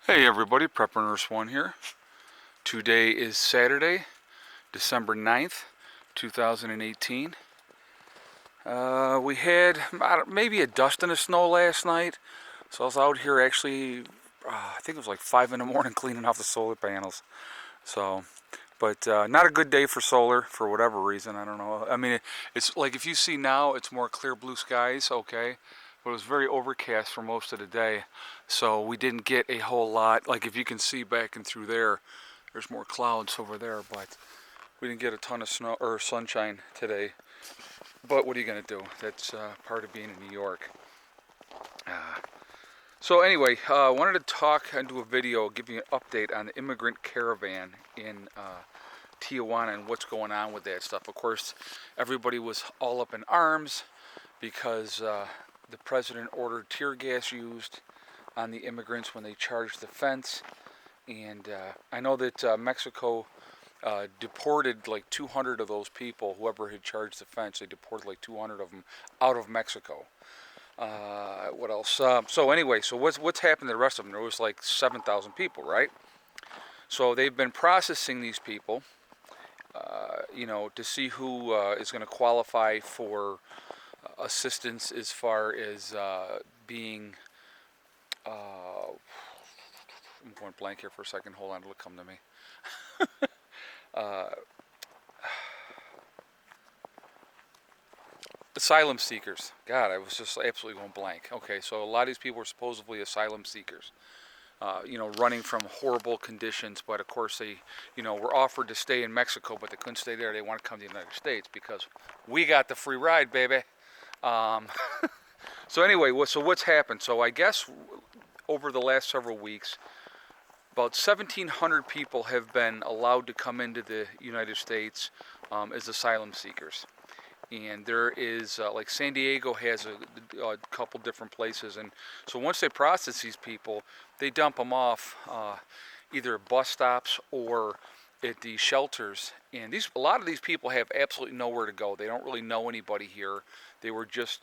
Hey everybody, Prepper Nurse 1 here. Today is Saturday, December 9th, 2018. We had maybe a dusting of snow last night, so I was out here actually, I think it was like 5 in the morning cleaning off the solar panels. So, but not a good day for solar for whatever reason, I don't know. I mean, it's like if you see now, it's more clear blue skies, okay? But it was very overcast for most of the day, so we didn't get a whole lot. Like if you can see back and through there, there's more clouds over there, but we didn't get a ton of snow or sunshine today. But what are you gonna do? That's part of being in New York. Uh, so anyway, I wanted to talk and do a video, give you an update on the Immigrant Caravan in Tijuana and what's going on with that stuff. Of course, everybody was all up in arms because the president ordered tear gas used on the immigrants when they charged the fence. And I know that Mexico deported like 200 of those people, whoever had charged the fence, they deported like 200 of them out of Mexico. What else? So anyway, so what's happened to the rest of them? There was like 7,000 people, right? So they've been processing these people, to see who is going to qualify for assistance as far as being. I'm going blank here for a second. Hold on, it'll come to me. uh, Asylum seekers. God, I was just absolutely going blank. Okay, so a lot of these people were supposedly asylum seekers. Running from horrible conditions, but of course they, were offered to stay in Mexico, but they couldn't stay there. They want to come to the United States because we got the free ride, baby. Um, so anyway, so what's happened? So I guess over the last several weeks, about 1,700 people have been allowed to come into the United States as asylum seekers. And there is, like San Diego has a couple different places. And so once they process these people, they dump them off either at bus stops or at the shelters. And a lot of these people have absolutely nowhere to go. They don't really know anybody here. They were just,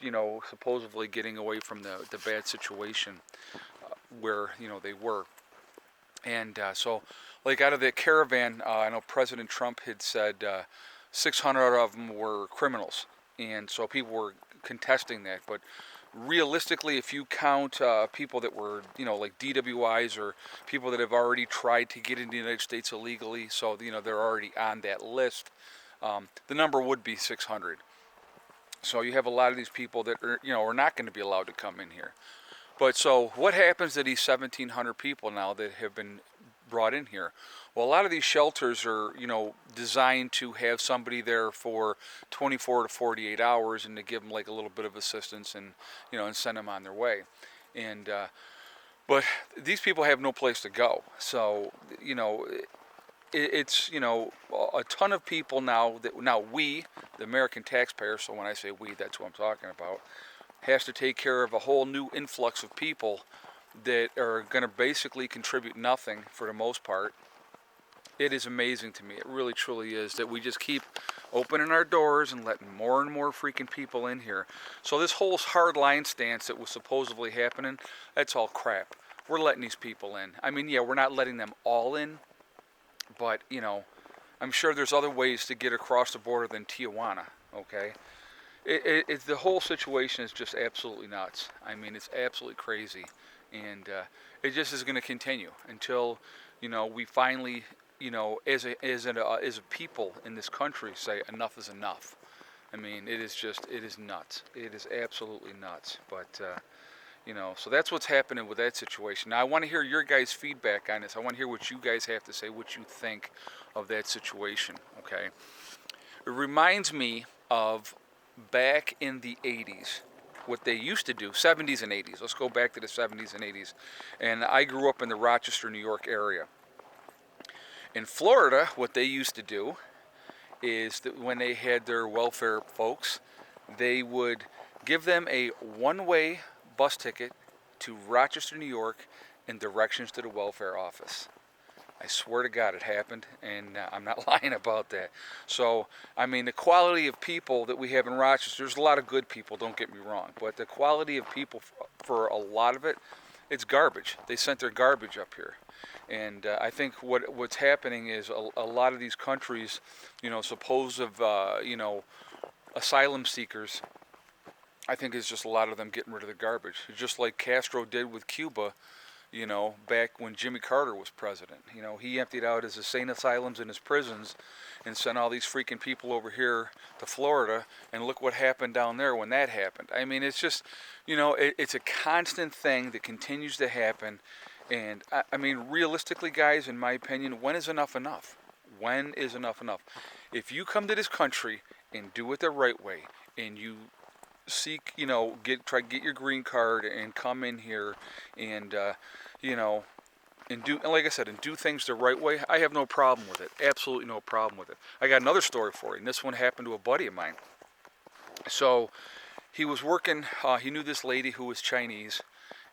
supposedly getting away from the bad situation where, they were. And so, like out of the caravan, I know President Trump had said 600 of them were criminals, and so people were contesting that. But realistically, if you count people that were, like DWIs or people that have already tried to get into the United States illegally, so they're already on that list, the number would be 600. So you have a lot of these people that are not going to be allowed to come in here. But so what happens to these 1,700 people now that have been brought in here? Well, a lot of these shelters are, designed to have somebody there for 24 to 48 hours and to give them like a little bit of assistance and, and send them on their way. And, but these people have no place to go. So, it's, a ton of people now we, the American taxpayer, so when I say we, that's what I'm talking about, has to take care of a whole new influx of people that are going to basically contribute nothing for the most part. It is amazing to me. It really, truly is that we just keep opening our doors and letting more and more freaking people in here. So this whole hard line stance that was supposedly happening, that's all crap. We're letting these people in. I mean, yeah, we're not letting them all in, but, I'm sure there's other ways to get across the border than Tijuana, okay? The whole situation is just absolutely nuts. I mean, it's absolutely crazy, and it just is going to continue until, we finally, as a people in this country, say enough is enough. I mean, it is nuts. It is absolutely nuts. But so that's what's happening with that situation. Now, I want to hear your guys' feedback on this. I want to hear what you guys have to say, what you think of that situation. Okay, it reminds me of back in the 80s, what they used to do, 70s and 80s. Let's go back to the 70s and 80s. And I grew up in the Rochester, New York area. In Florida, what they used to do is that when they had their welfare folks, they would give them a one-way bus ticket to Rochester, New York, and directions to the welfare office. I swear to God it happened, and I'm not lying about that. So, I mean, the quality of people that we have in Rochester, there's a lot of good people, don't get me wrong, but the quality of people for a lot of it it's garbage. They sent their garbage up here. And I think what's happening is a lot of these countries, supposed asylum seekers, I think it's just a lot of them getting rid of the garbage. Just like Castro did with Cuba, back when Jimmy Carter was president. He emptied out his insane asylums and his prisons and sent all these freaking people over here to Florida, and look what happened down there when that happened. I mean, it's just, it's a constant thing that continues to happen. And I mean, realistically, guys, in my opinion, when is enough enough? When is enough enough? If you come to this country and do it the right way, and you seek, try to get your green card and come in here and, and like I said, and do things the right way, I have no problem with it. Absolutely no problem with it. I got another story for you, and this one happened to a buddy of mine. So he was working, he knew this lady who was Chinese,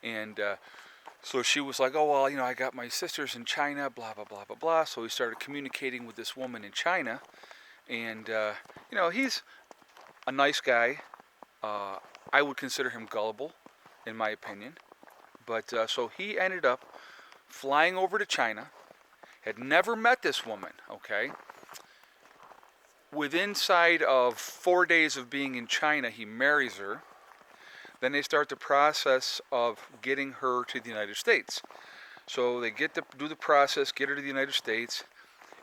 and so she was like, oh, well, I got my sisters in China, blah, blah, blah, blah, blah. So he started communicating with this woman in China, and, he's a nice guy. I would consider him gullible, in my opinion. But so he ended up flying over to China, had never met this woman, okay? Within inside of 4 days of being in China, he marries her. Then they start the process of getting her to the United States. So they do the process, get her to the United States,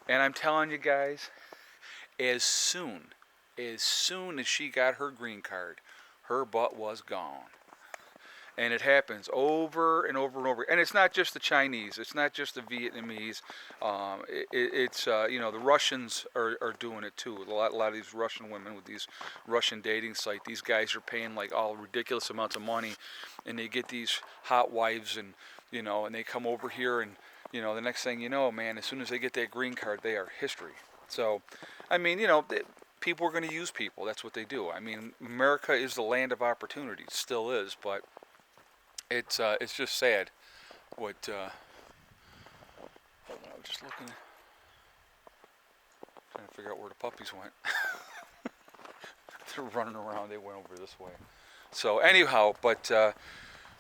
and I'm telling you guys, as soon as she got her green card, her butt was gone. And it happens over and over and over. And it's not just the Chinese. It's not just the Vietnamese. It's the Russians are doing it too. A lot of these Russian women with these Russian dating sites. These guys are paying like all ridiculous amounts of money, and they get these hot wives, and and they come over here, and the next thing you know, man, as soon as they get that green card, they are history. So, I mean, people are going to use people. That's what they do. I mean, America is the land of opportunity. It still is, but it's just sad what hold on, I was just looking, trying to figure out where the puppies went. They're running around. They went over this way. So anyhow,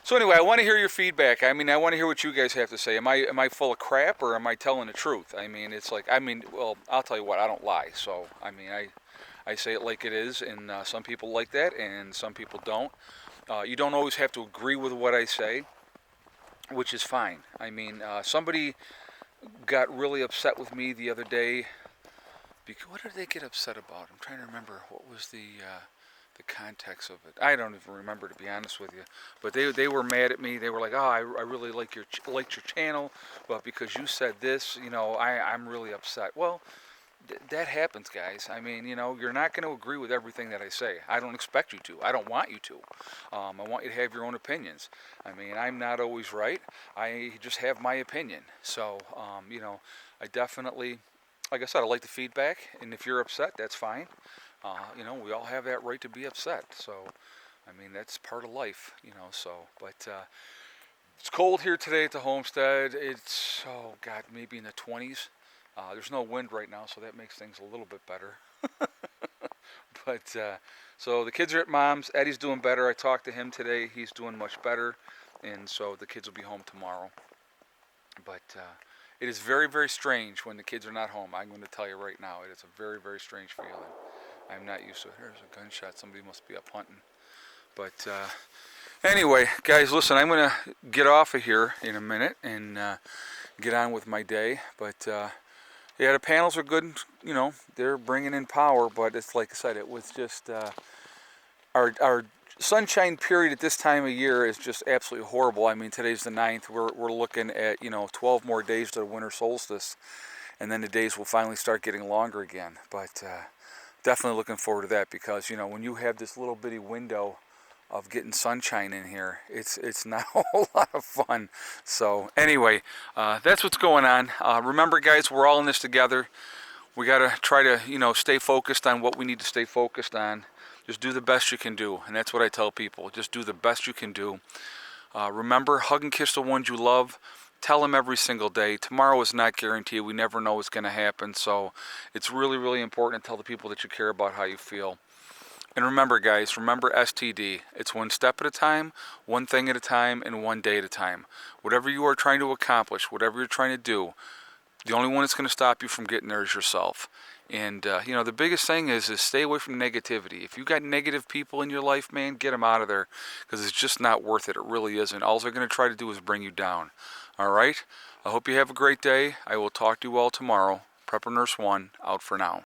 so anyway, I want to hear your feedback. I mean, I want to hear what you guys have to say. Am I full of crap, or am I telling the truth? I mean, it's like, well, I'll tell you what, I don't lie. So I mean, I say it like it is, and some people like that, and some people don't. You don't always have to agree with what I say, which is fine. I mean, somebody got really upset with me the other day. What did they get upset about? I'm trying to remember. What was the context of it? I don't even remember, to be honest with you. But they were mad at me. They were like, oh, I really liked your channel, but because you said this, I'm really upset. Well, that happens, guys. I mean, you're not going to agree with everything that I say. I don't expect you to. I don't want you to. I want you to have your own opinions. I mean, I'm not always right. I just have my opinion. So, I definitely, like I said, I like the feedback. And if you're upset, that's fine. We all have that right to be upset. So, I mean, that's part of life, so, but it's cold here today at the homestead. It's, oh God, maybe in the 20s. There's no wind right now, so that makes things a little bit better. But, so the kids are at mom's. Eddie's doing better. I talked to him today. He's doing much better. And so the kids will be home tomorrow. But it is very, very strange when the kids are not home. I'm going to tell you right now. It is a very, very strange feeling. I'm not used to it. There's a gunshot. Somebody must be up hunting. But anyway, guys, listen, I'm going to get off of here in a minute and get on with my day. But yeah, the panels are good. They're bringing in power. But it's like I said, it was just our sunshine period at this time of year is just absolutely horrible. I mean, today's the 9th. We're looking at 12 more days to the winter solstice, and then the days will finally start getting longer again. But definitely looking forward to that, because when you have this little bitty window of getting sunshine in here, it's not a whole lot of fun. So anyway, that's what's going on. Remember, guys, we're all in this together. We got to try to stay focused on what we need to stay focused on. Just do the best you can do, and that's what I tell people. Just do the best you can do. Remember, hug and kiss the ones you love. Tell them every single day. Tomorrow is not guaranteed. We never know what's going to happen. So it's really, really important to tell the people that you care about how you feel. And remember, guys, remember STD. It's one step at a time, one thing at a time, and one day at a time. Whatever you are trying to accomplish, whatever you're trying to do, the only one that's going to stop you from getting there is yourself. And, the biggest thing is stay away from negativity. If you got negative people in your life, man, get them out of there, because it's just not worth it. It really isn't. All they're going to try to do is bring you down. All right? I hope you have a great day. I will talk to you all tomorrow. Prepper Nurse 1, out for now.